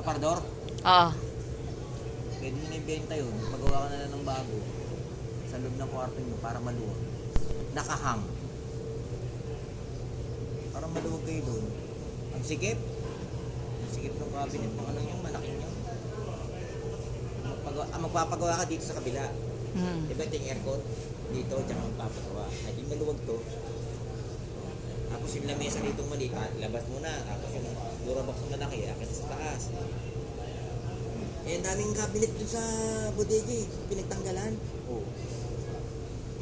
aparador? Oo. Pwede nyo na ibenta yun. Magawa ka na lang ng bago. Sa loob ng kwarto nyo para maluwag. Nakahang. Para maluwag kayo doon. Ang sikip. Ang sikip ng cabinet ng ano nyo, malaki nyo. Magpapagawa ka dito sa kabila. Diba ito yung aircon? Dito, tsaka magpapagawa. At yung maluwag to. Tapos yung lamesa dito maliit, labas mo na. Tapos yung durabox na malaki, akit sa taas. Eh, daming cabinet dun sa bodega eh. Pinagtanggalan. Oh.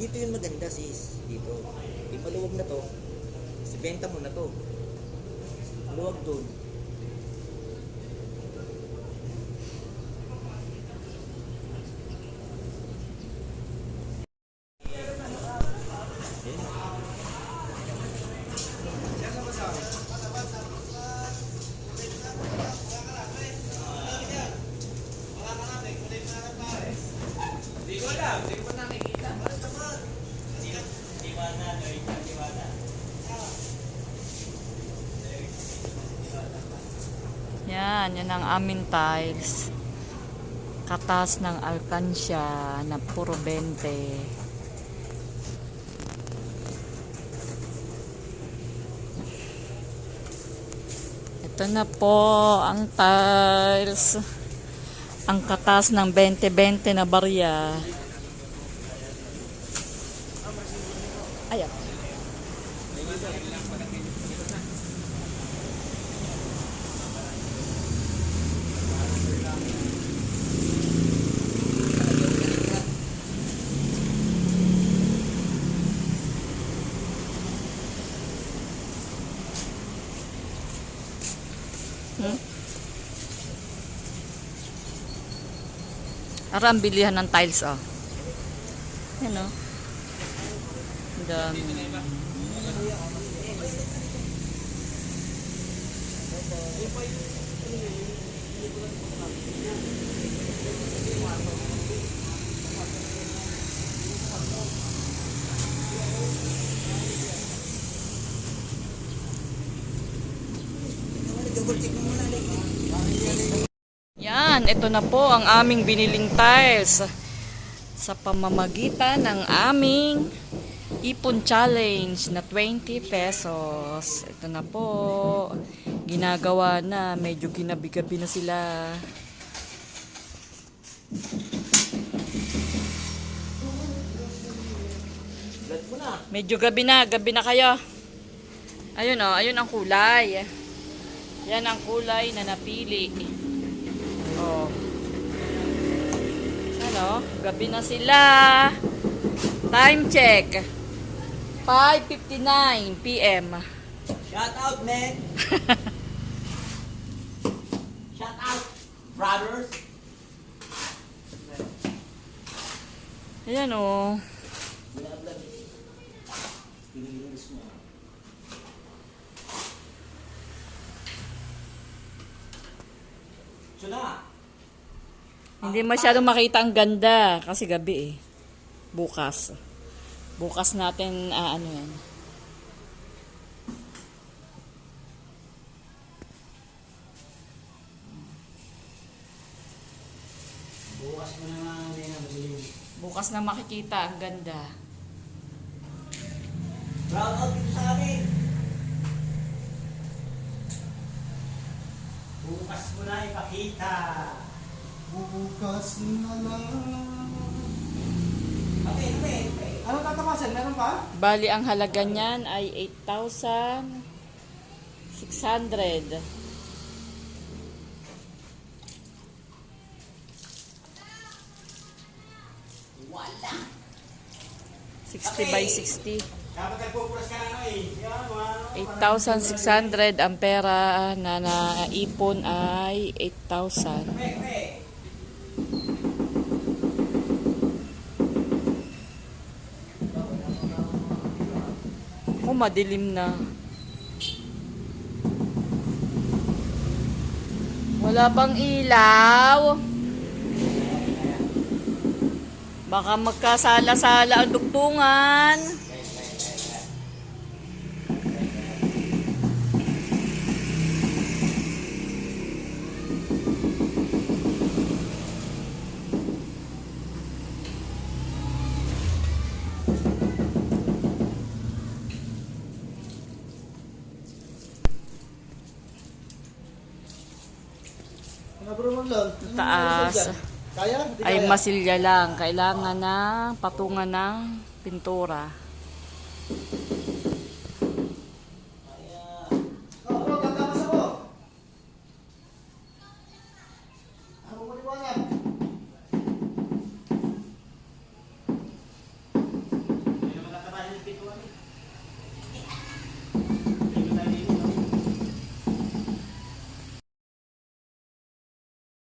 Dito yung maganda sis. Dito. Yung maluwag na to. Benta mo na to. Maluwag dun. Yan ang aming tiles. Katas ng alkansya na puro 20. Ito na po ang tiles. Ang katas ng 20-20 na barya. Ayan. Ara ang bilihan ng tiles, oh. Yan, oh. Ang dami. Yan, ito na po ang aming biniling tiles sa pamamagitan ng aming ipon challenge na 20 pesos. Ito na po, ginagawa na, medyo ginabi-gabi na sila. Medyo gabi na kayo. Ayun, oh, ayun ang kulay. Yan ang kulay na napili. Oh. Ano? Gabi na sila. Time check. 5:59 PM. Shout out, man! Shout out, brothers! Ayan, oh. Hindi masyadong makita ang ganda kasi gabi eh. Bukas. Bukas natin ano yan. Bukas na makikita ang ganda. Proud out dito sa amin! Bukas mo na ipakita. Bukas na lang. Okay. Ano tatawasan? Meron pa? Bali ang halaga niyan ay 8,600. Wala! 60 by 60. Dapat nagpupulas ka na eh. Yan, mga 8,600 ang pera na naipon ay 8,000. Oh, madilim na. Wala pang ilaw. Baka magkasala-sala ang dugtungan. Nabrumon lang. Taas. Kaya? Di Ay kaya? masilya lang. Kailangan ng patungan ng pintura.